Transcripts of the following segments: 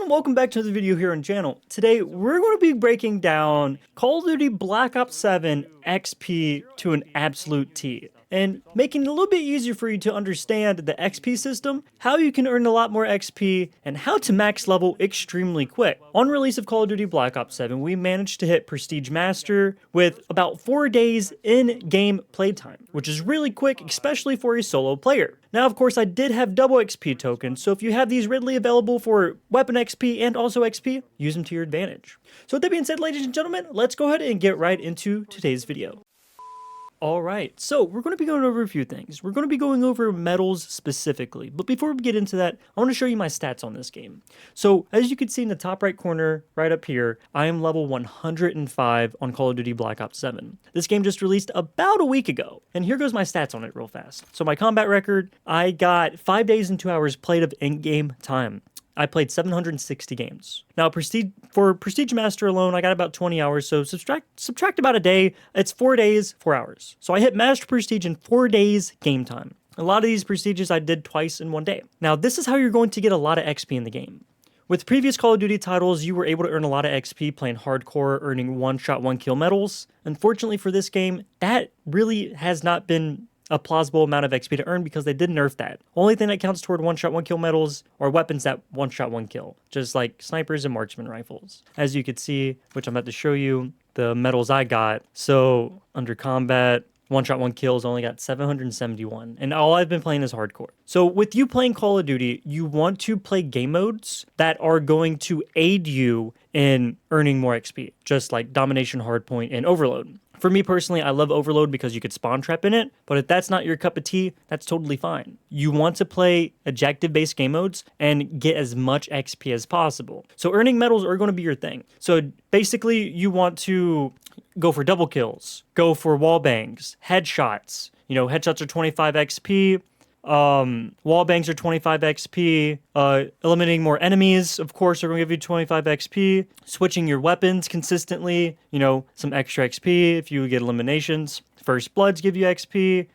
and welcome back to the video here on the channel. Today we're going to be breaking down Call of Duty Black Ops 7 XP to an absolute T, and making it a little bit easier for you to understand the XP system, how you can earn a lot more XP, and how to max level extremely quick. On release of Call of Duty Black Ops 7, we managed to hit Prestige Master with about 4 days in-game playtime, which is really quick, especially for a solo player. Now, of course, I did have double XP tokens, so if you have these readily available for weapon XP and also XP, use them to your advantage. So with that being said, ladies and gentlemen, let's go ahead and get right into today's video. Alright, so we're going to be going over a few things. We're going to be going over medals specifically, but before we get into that, I want to show you my stats on this game. So, as you can see in the top right corner, right up here, I am level 105 on Call of Duty Black Ops 7. This game just released about a week ago, and here goes my stats on it real fast. So my combat record, I got 5 days and 2 hours played of in-game time. I played 760 games. Now, for Prestige Master alone, I got about 20 hours, so subtract about a day. It's 4 days, 4 hours. So I hit Master Prestige in 4 days game time. A lot of these Prestiges I did twice in 1 day. Now, this is how you're going to get a lot of XP in the game. With previous Call of Duty titles, you were able to earn a lot of XP playing hardcore, earning one-shot, one-kill medals. Unfortunately for this game, that really has not been a plausible amount of XP to earn because they did nerf that. Only thing that counts toward one-shot, one-kill medals are weapons that one-shot, one-kill, just like snipers and marksman rifles. As you can see, which I'm about to show you, the medals I got. So under combat, one-shot, one-kills only got 771, and all I've been playing is hardcore. So with you playing Call of Duty, you want to play game modes that are going to aid you in earning more XP, just like Domination, Hardpoint, and Overload. For me personally, I love Overload because you could spawn trap in it, but if that's not your cup of tea, that's totally fine. You want to play objective-based game modes and get as much XP as possible. So earning medals are going to be your thing. So basically, you want to go for double kills, go for wall bangs, headshots. You know, headshots are 25 XP. Wall bangs are 25 XP, eliminating more enemies, of course, are going to give you 25 XP, switching your weapons consistently, you know, some extra XP if you get eliminations, first bloods give you XP,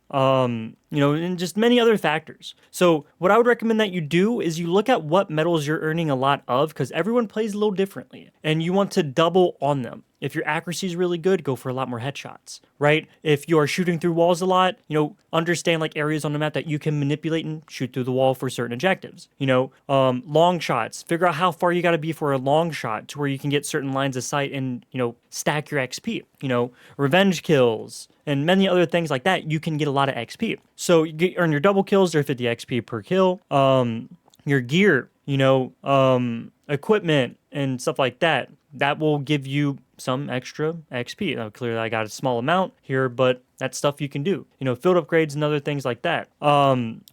you know, and just many other factors. So what I would recommend that you do is you look at what medals you're earning a lot of, because everyone plays a little differently, and you want to double on them. If your accuracy is really good, go for a lot more headshots, right? If you're shooting through walls a lot, you know, understand like areas on the map that you can manipulate and shoot through the wall for certain objectives. You know, long shots, figure out how far you got to be for a long shot to where you can get certain lines of sight and, you know, stack your XP. You know, revenge kills and many other things like that, you can get a lot of XP. So you earn your double kills, they're 50 XP per kill. Your gear, you know, equipment and stuff like that, that will give you some extra XP. Now, clearly I got a small amount here, but that's stuff you can do. You know, field upgrades and other things like that.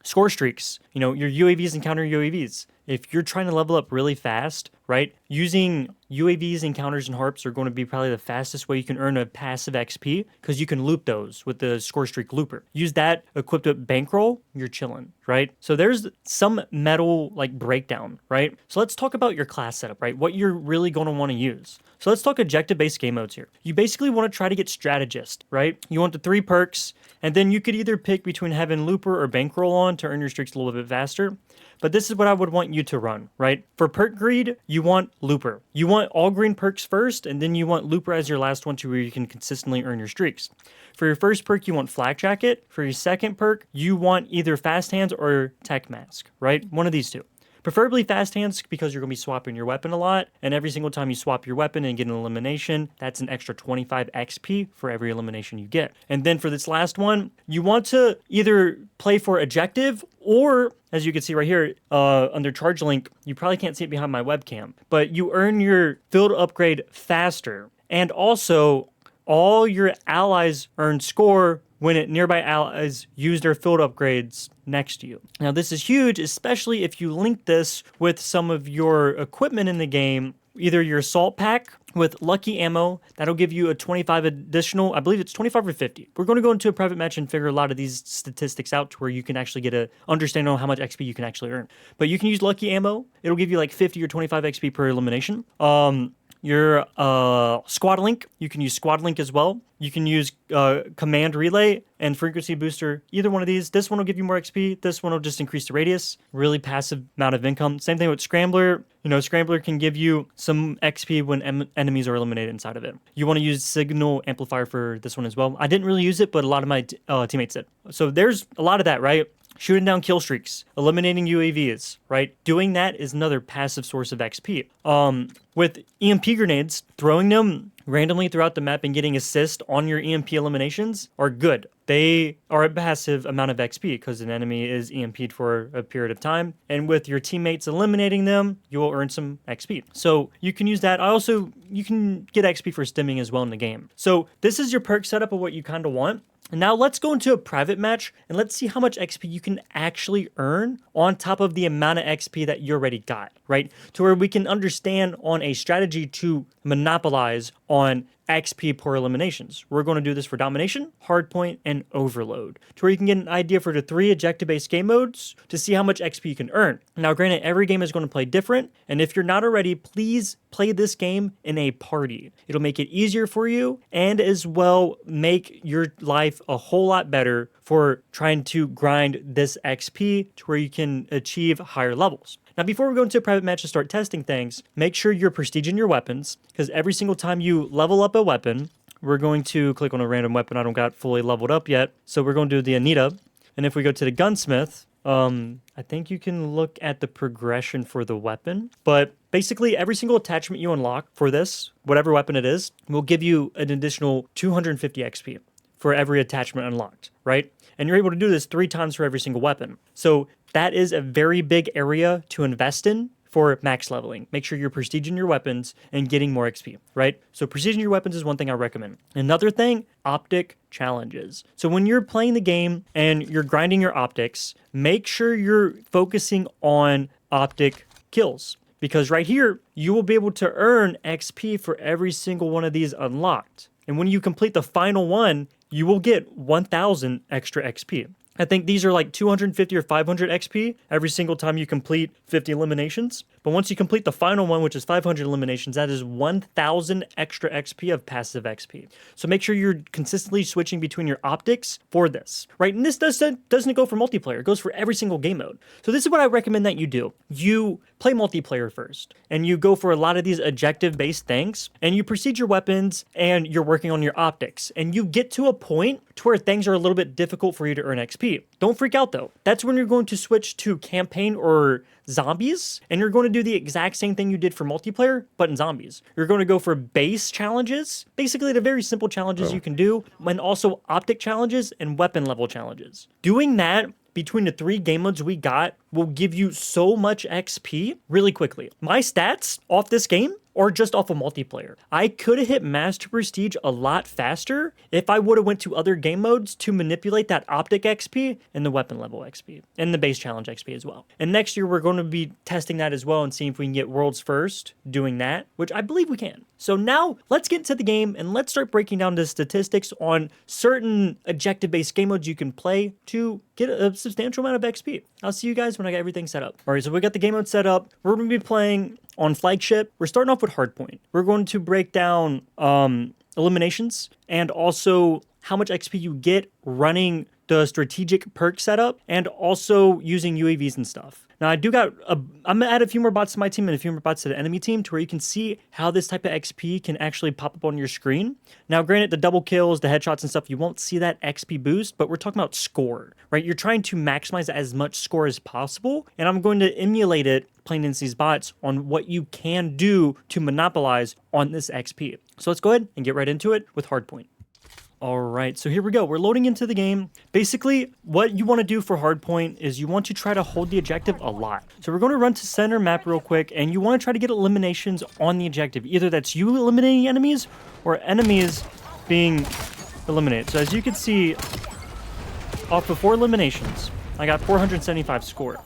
Score streaks, you know, your UAVs and counter UAVs. If you're trying to level up really fast, right, using UAVs, encounters, and harps are going to be probably the fastest way you can earn a passive XP because you can loop those with the score streak looper. Use that equipped with bankroll, you're chilling, right? So there's some medal like breakdown, right? So let's talk about your class setup, right? What you're really going to want to use. So let's talk objective-based game modes here. You basically want to try to get strategist, right? You want the 3 perks, and then you could either pick between having looper or bankroll on to earn your streaks a little bit faster. But this is what I would want you to run, right? For perk greed, you want looper. You want all green perks first, and then you want looper as your last one to where you can consistently earn your streaks. For your first perk, you want flak jacket. For your second perk, you want either fast hands or tech mask, right? One of these two. Preferably fast hands because you're going to be swapping your weapon a lot, and every single time you swap your weapon and get an elimination, that's an extra 25 XP for every elimination you get. And then for this last one, you want to either play for objective or, as you can see right here, under charge link, you probably can't see it behind my webcam, but you earn your field upgrade faster. And also, all your allies earn score when nearby allies use their field upgrades next to you. Now this is huge, especially if you link this with some of your equipment in the game, either your assault pack with lucky ammo, that'll give you a 25 additional, I believe it's 25 or 50. We're going to go into a private match and figure a lot of these statistics out to where you can actually get a understanding on how much XP you can actually earn. But you can use lucky ammo, it'll give you like 50 or 25 XP per elimination. your squad link. You can use squad link as well. You can use command relay and frequency booster. Either one of these. This one will give you more XP. This one will just increase the radius. Really passive amount of income. Same thing with Scrambler. You know, Scrambler can give you some XP when enemies are eliminated inside of it. You want to use Signal Amplifier for this one as well. I didn't really use it, but a lot of my teammates did. So there's a lot of that, right? Shooting down kill streaks, eliminating UAVs, right? Doing that is another passive source of XP. With EMP grenades, throwing them randomly throughout the map and getting assist on your EMP eliminations are good. They are a passive amount of XP because an enemy is EMP'd for a period of time. And with your teammates eliminating them, you will earn some XP. So you can use that. You can get XP for stimming as well in the game. So this is your perk setup of what you kind of want. And now let's go into a private match and let's see how much XP you can actually earn on top of the amount of XP that you already got, right? To where we can understand on a strategy to monopolize on XP per eliminations. We're going to do this for Domination, Hardpoint, and Overload, to where you can get an idea for the 3 objective-based game modes to see how much XP you can earn. Now, granted, every game is going to play different, and if you're not already, please play this game in a party. It'll make it easier for you, and as well make your life a whole lot better for trying to grind this XP to where you can achieve higher levels. Now, before we go into a private match to start testing things, make sure you're prestiging your weapons, because every single time you level up a weapon, we're going to click on a random weapon I don't got fully leveled up yet. So we're going to do the Anita. And if we go to the gunsmith, I think you can look at the progression for the weapon. But basically, every single attachment you unlock for this, whatever weapon it is, will give you an additional 250 XP for every attachment unlocked, right? And you're able to do this 3 times for every single weapon. So that is a very big area to invest in for max leveling. Make sure you're prestiging your weapons and getting more XP, right? So prestiging your weapons is one thing I recommend. Another thing, optic challenges. So when you're playing the game and you're grinding your optics, make sure you're focusing on optic kills. Because right here, you will be able to earn XP for every single one of these unlocked. And when you complete the final one, you will get 1,000 extra XP. I think these are like 250 or 500 XP every single time you complete 50 eliminations. But once you complete the final one, which is 500 eliminations, that is 1,000 extra XP of passive XP. So make sure you're consistently switching between your optics for this, right? And this doesn't go for multiplayer. It goes for every single game mode. So this is what I recommend that you do. You play multiplayer first, and you go for a lot of these objective-based things, and you proceed your weapons, and you're working on your optics, and you get to a point to where things are a little bit difficult for you to earn XP. Don't freak out though. That's when you're going to switch to campaign or zombies, and you're going to do the exact same thing you did for multiplayer, but in zombies. You're going to go for base challenges, basically the very simple challenges you can do, and also optic challenges and weapon level challenges. Doing that between the 3 game modes we got will give you so much XP really quickly. My stats off this game or just off of multiplayer. I could have hit Master Prestige a lot faster if I would have went to other game modes to manipulate that optic XP and the weapon level XP and the base challenge XP as well. And next year we're going to be testing that as well and seeing if we can get worlds first doing that, which I believe we can. So now let's get into the game and let's start breaking down the statistics on certain objective-based game modes you can play to get a substantial amount of XP. I'll see you guys when I get everything set up. All right, so we got the game mode set up. We're going to be playing on flagship. We're starting off with Hardpoint. We're going to break down eliminations and also how much XP you get running the strategic perk setup and also using UAVs and stuff. Now I'm gonna add a few more bots to my team and a few more bots to the enemy team to where you can see how this type of XP can actually pop up on your screen. Now granted, the double kills, the headshots and stuff, you won't see that XP boost, but we're talking about score, right? You're trying to maximize as much score as possible, and I'm going to emulate it playing against these bots on what you can do to monopolize on this XP. So let's go ahead and get right into it with Hardpoint. All right, so here we go. We're loading into the game. Basically, what you want to do for Hardpoint is you want to try to hold the objective a lot. So we're going to run to center map real quick, and you want to try to get eliminations on the objective. Either that's you eliminating enemies or enemies being eliminated. So as you can see, off of 4 eliminations, I got 475 score.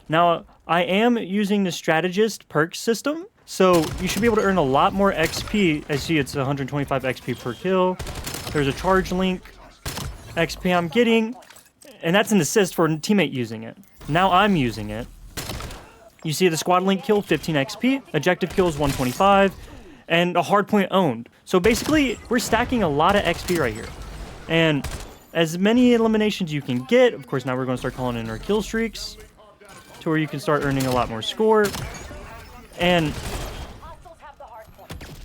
Now, I am using the strategist perk system, so you should be able to earn a lot more XP. As you see, it's 125 XP per kill. There's a charge link XP I'm getting, and that's an assist for a teammate using it. Now I'm using it. You see the squad link kill, 15 XP. Objective kills, 125. and a hardpoint owned. So basically, we're stacking a lot of XP right here. And as many eliminations you can get, of course, now we're going to start calling in our kill streaks to where you can start earning a lot more score. And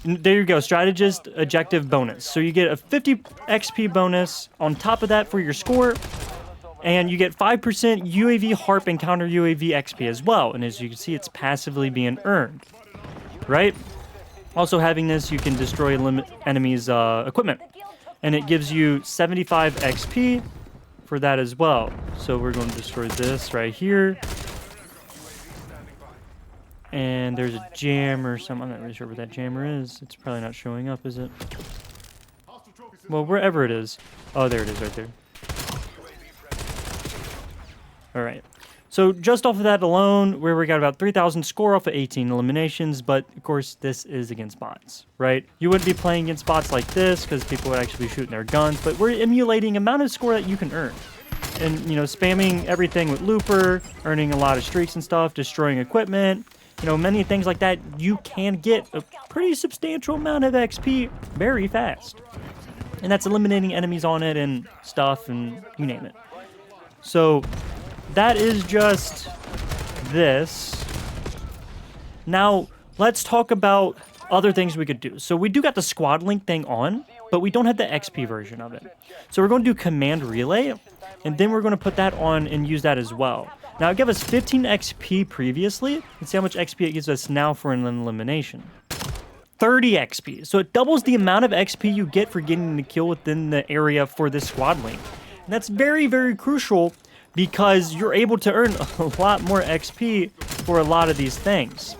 there you go, strategist objective bonus. So you get a 50 XP bonus on top of that for your score, and you get 5% UAV harp and counter UAV XP as well. And as you can see, it's passively being earned, right? Also having this, you can destroy enemies' equipment, and it gives you 75 XP for that as well. So we're going to destroy this right here. And there's a jammer or something. I'm not really sure what that jammer is. It's probably not showing up, is it? Well, wherever it is. Oh, there it is right there. Alright. So just off of that alone, where we got about 3,000 score off of 18 eliminations, but of course this is against bots, right? You wouldn't be playing against bots like this because people would actually be shooting their guns, but we're emulating amount of score that you can earn. And, you know, spamming everything with Looper, earning a lot of streaks and stuff, destroying equipment, you know, many things like that, you can get a pretty substantial amount of XP very fast. And that's eliminating enemies on it and stuff and you name it. So that is just this. Now, let's talk about other things we could do. So we do got the squad link thing on, but we don't have the XP version of it. So we're going to do command relay, and then we're going to put that on and use that as well. Now, it gave us 15 XP previously. Let's see how much XP it gives us now for an elimination. 30 XP. So it doubles the amount of XP you get for getting the kill within the area for this squad link. And that's very, very crucial because you're able to earn a lot more XP for a lot of these things.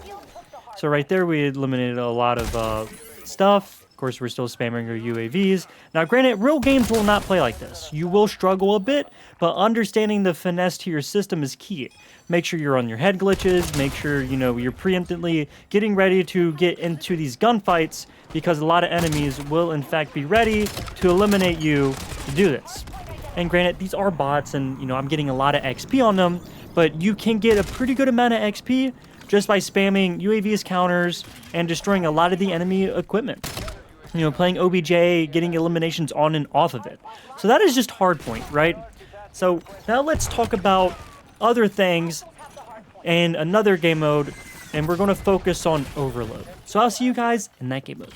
So right there, we eliminated a lot of stuff. Of course, we're still spamming our UAVs. Now, granted, real games will not play like this. You will struggle a bit, but understanding the finesse to your system is key. Make sure you're on your head glitches. Make sure, you know, you're preemptively getting ready to get into these gunfights because a lot of enemies will, in fact, be ready to eliminate you to do this. And granted, these are bots, and, you know, I'm getting a lot of XP on them, but you can get a pretty good amount of XP just by spamming UAVs, counters, and destroying a lot of the enemy equipment. You know, playing OBJ, getting eliminations on and off of it. So that is just Hardpoint, right? So now let's talk about other things and another game mode, and we're going to focus on Overload. So I'll see you guys in that game mode.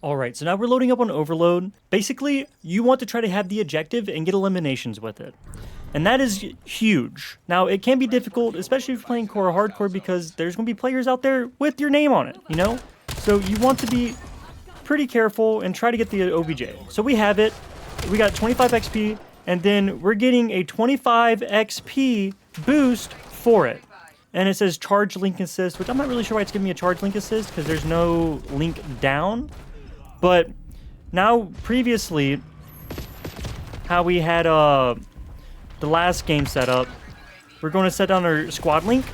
Alright, so now we're loading up on Overload. Basically, you want to try to have the objective and get eliminations with it. And that is huge. Now, it can be difficult, especially if you're playing core or hardcore, because there's going to be players out there with your name on it, you know? So you want to be pretty careful and try to get the OBJ. So we have it. We got 25 XP, and then we're getting a 25 XP boost for it. And it says charge link assist, which I'm not really sure why it's giving me a charge link assist, because there's no link down. But now, previously, how we had the last game set up, we're going to set down our squad link,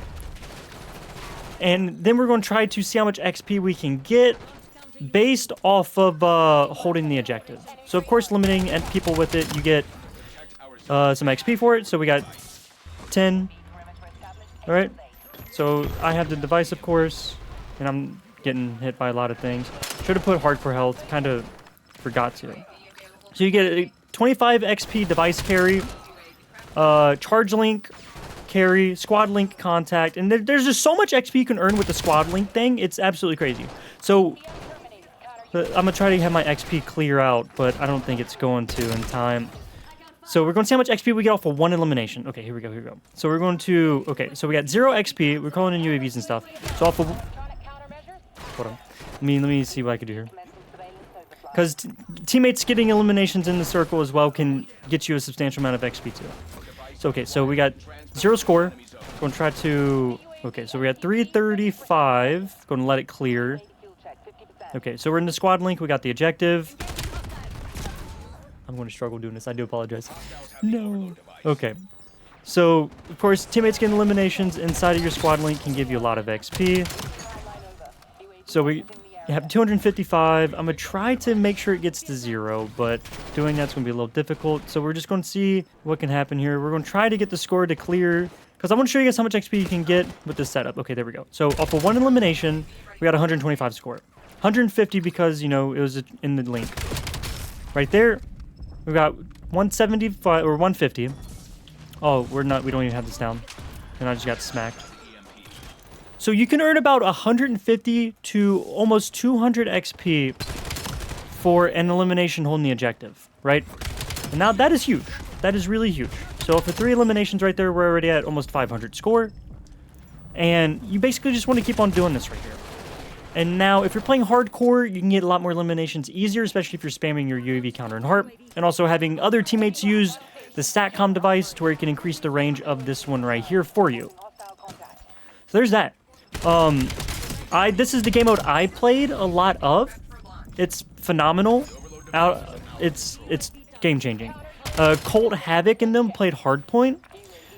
and then we're going to try to see how much XP we can get based off of holding the objective. So, of course, limiting people with it, you get some XP for it. So we got 10. All right. So I have the device, of course, and I'm getting hit by a lot of things. Should have put hardcore health. Kind of forgot to. So you get a 25 XP device carry, charge link carry, squad link contact, and there's just so much XP you can earn with the squad link thing. It's absolutely crazy. So I'm going to try to have my XP clear out, but I don't think it's going to in time. So we're going to see how much XP we get off of one elimination. Okay, here we go. So we're going to... Okay, so we got 0 XP. We're calling in UAVs and stuff. So off of... Hold on. Let me see what I can do here. Because teammates getting eliminations in the circle as well can get you a substantial amount of XP too. So, okay, so we got 0 score. Going to try to... Okay, so we got 335. Going to let it clear. Okay, so we're in the squad link. We got the objective. I'm going to struggle doing this. I do apologize. No. Okay. So, of course, teammates getting eliminations inside of your squad link can give you a lot of XP. So we have 255. I'm going to try to make sure it gets to 0, but doing that's going to be a little difficult. So we're just going to see what can happen here. We're going to try to get the score to clear because I want to show you guys how much XP you can get with this setup. Okay, there we go. So off of 1 elimination, we got 125 score. 150 because, you know, it was in the link. Right there, we got 175 or 150. Oh, we don't even have this down. And I just got smacked. So you can earn about 150 to almost 200 XP for an elimination holding the objective, right? And now that is huge. That is really huge. So for 3 eliminations right there, we're already at almost 500 score. And you basically just want to keep on doing this right here. And now, if you're playing hardcore, you can get a lot more eliminations easier, especially if you're spamming your UAV counter and harp. And also having other teammates use the StatCom device to where you can increase the range of this one right here for you. So there's that. This is the game mode I played a lot of. It's phenomenal. It's game-changing. Colt Havoc in them played Hardpoint.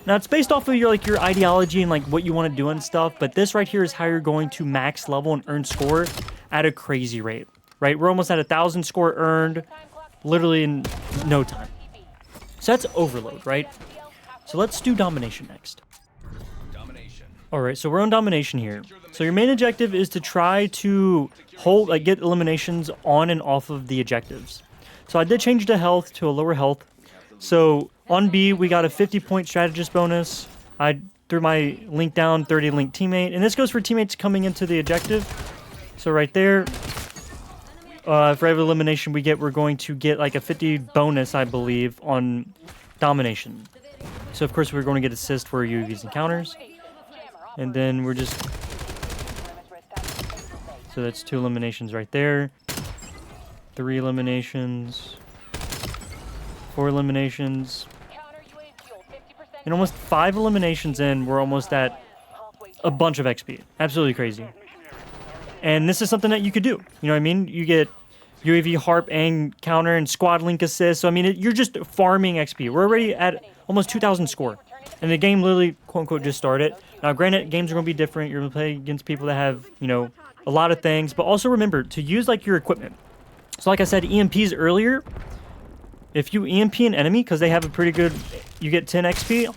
Now, it's based off of your ideology and, like, what you want to do and stuff, but this right here is how you're going to max level and earn score at a crazy rate, right? We're almost at 1,000 score earned, literally in no time. So that's Overload, right? So let's do Domination next. Alright, so we're on Domination here. So your main objective is to try to get eliminations on and off of the objectives. So I did change the health to a lower health. So on B, we got a 50-point strategist bonus. I threw my link down, 30 link teammate. And this goes for teammates coming into the objective. So right there, for every elimination we're going to get like a 50 bonus, I believe, on Domination. So of course, we're going to get assist for UAVs and counters. And then we're just... So that's 2 eliminations right there. 3 eliminations. 4 eliminations. And almost 5 eliminations in, we're almost at a bunch of XP. Absolutely crazy. And this is something that you could do. You know what I mean? You get UAV, harp, and counter, and squad link assist. So, I mean, you're just farming XP. We're already at almost 2,000 score. And the game literally, quote-unquote, just started. Now, granted, games are going to be different. You're going to play against people that have, you know, a lot of things. But also remember to use, like, your equipment. So, like I said, EMPs earlier. If you EMP an enemy, because they have a pretty good... You get 10 XP.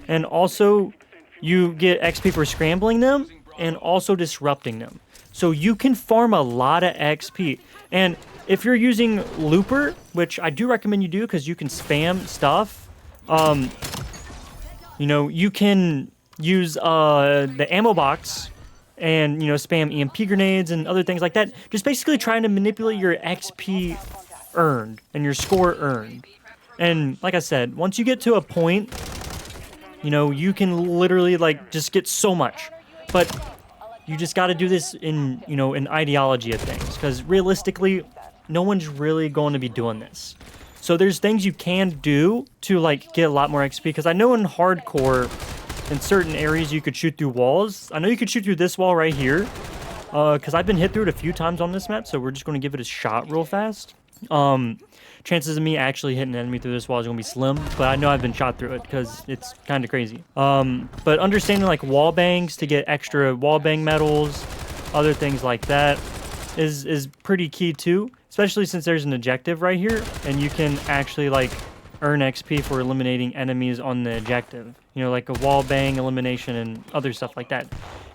And also, you get XP for scrambling them. And also disrupting them. So, you can farm a lot of XP. And if you're using Looper, which I do recommend you do, because you can spam stuff. You know, you can use the ammo box and, you know, spam EMP grenades and other things like that. Just basically trying to manipulate your XP earned and your score earned. And like I said, once you get to a point, you know, you can literally, like, just get so much. But you just got to do this in, you know, an ideology of things. Because realistically, no one's really going to be doing this. So there's things you can do to, like, get a lot more XP. Because I know in hardcore, in certain areas, you could shoot through walls. I know you could shoot through this wall right here. Because I've been hit through it a few times on this map. So we're just going to give it a shot real fast. Chances of me actually hitting an enemy through this wall is going to be slim. But I know I've been shot through it because it's kind of crazy. But understanding, like, wall bangs to get extra wall bang medals, other things like that is pretty key too. Especially since there's an objective right here, and you can actually, like, earn XP for eliminating enemies on the objective. You know, like a wall bang elimination and other stuff like that.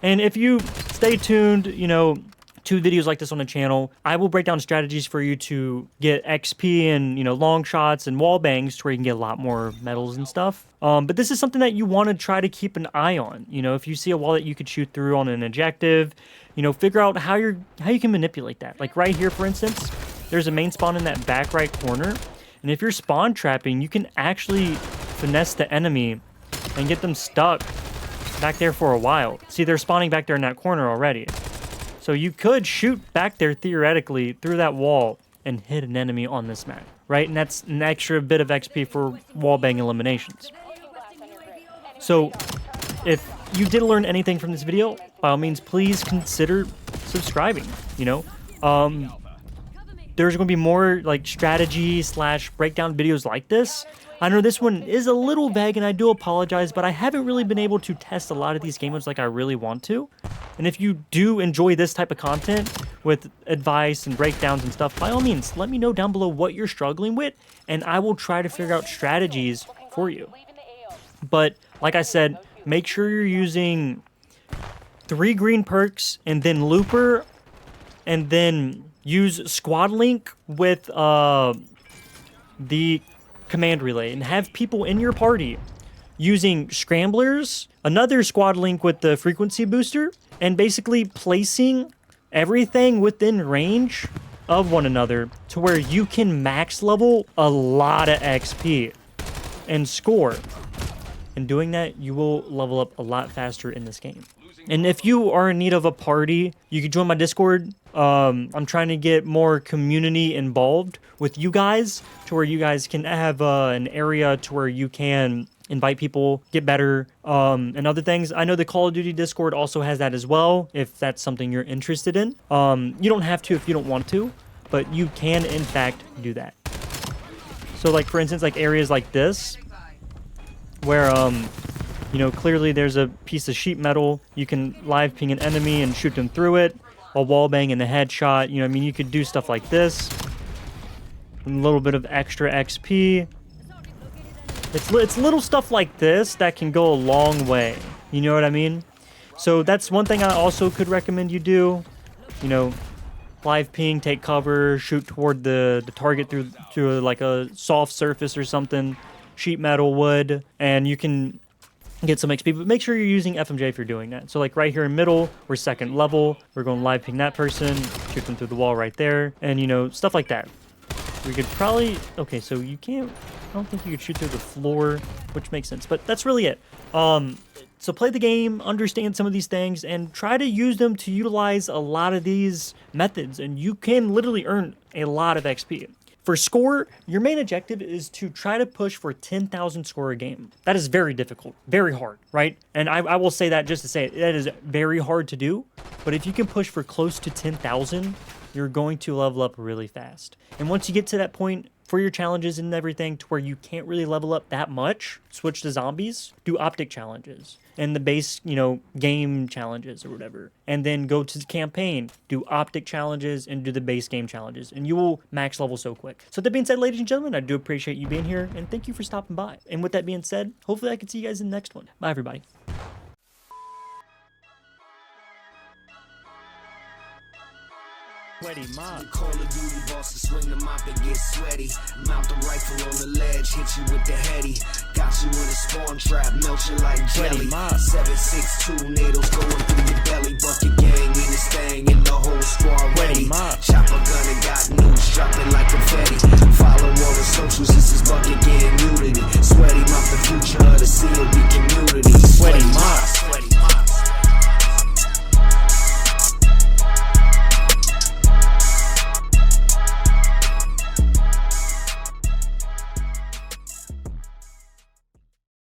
And if you stay tuned, you know, to videos like this on the channel, I will break down strategies for you to get XP and, you know, long shots and wall bangs to where you can get a lot more medals and stuff. But this is something that you want to try to keep an eye on. You know, if you see a wall that you could shoot through on an objective, you know, figure out how you can manipulate that. Like right here, for instance, there's a main spawn in that back right corner. And if you're spawn trapping, you can actually finesse the enemy and get them stuck back there for a while. See, they're spawning back there in that corner already. So you could shoot back there theoretically through that wall and hit an enemy on this map, right? And that's an extra bit of XP for wallbang eliminations. So if you did learn anything from this video, by all means, please consider subscribing, you know? There's going to be more, like, strategy / breakdown videos like this. I know this one is a little vague, and I do apologize, but I haven't really been able to test a lot of these game modes like I really want to. And if you do enjoy this type of content with advice and breakdowns and stuff, by all means, let me know down below what you're struggling with, and I will try to figure out strategies for you. But like I said, make sure you're using 3 green perks and then looper, and then use squad link with the command relay, and have people in your party using scramblers, another squad link with the frequency booster, and basically placing everything within range of one another to where you can max level a lot of XP and score. And doing that, you will level up a lot faster in this game. And if you are in need of a party, you can join my Discord. I'm trying to get more community involved with you guys to where you guys can have an area to where you can invite people, get better, and other things. I know the Call of Duty Discord also has that as well, if that's something you're interested in. You don't have to if you don't want to, but you can, in fact, do that. So, like, for instance, like areas like this, where, you know, clearly there's a piece of sheet metal. You can live ping an enemy and shoot them through it, a wallbang and a headshot. You know, I mean, you could do stuff like this. A little bit of extra XP. It's little stuff like this that can go a long way. You know what I mean? So that's one thing I also could recommend you do. You know, live ping, take cover, shoot toward the target through like a soft surface or something. Sheet metal, wood, and you can get some XP, but make sure you're using FMJ if you're doing that. So like right here in middle, we're 2nd level. We're going live ping that person, shoot them through the wall right there, and you know, stuff like that. We could probably, okay, so you can't, I don't think you could shoot through the floor, which makes sense, but that's really it. So play the game, understand some of these things, and try to use them to utilize a lot of these methods, and you can literally earn a lot of XP. For score, your main objective is to try to push for 10,000 score a game. That is very difficult, very hard, right? And I will say that just to say it, that is very hard to do. But if you can push for close to 10,000, you're going to level up really fast. And once you get to that point for your challenges and everything to where you can't really level up that much, switch to zombies, do optic challenges and the base, you know, game challenges or whatever. And then go to the campaign, do optic challenges and do the base game challenges. And you will max level so quick. So that being said, ladies and gentlemen, I do appreciate you being here and thank you for stopping by. And with that being said, hopefully I can see you guys in the next one. Bye, everybody. SweatyMop. Call of Duty bosses swing the mop and get sweaty. Mount the rifle on the ledge, hit you with the heady. Got you in a spawn trap, melt you like jelly. 7.62 needles going through.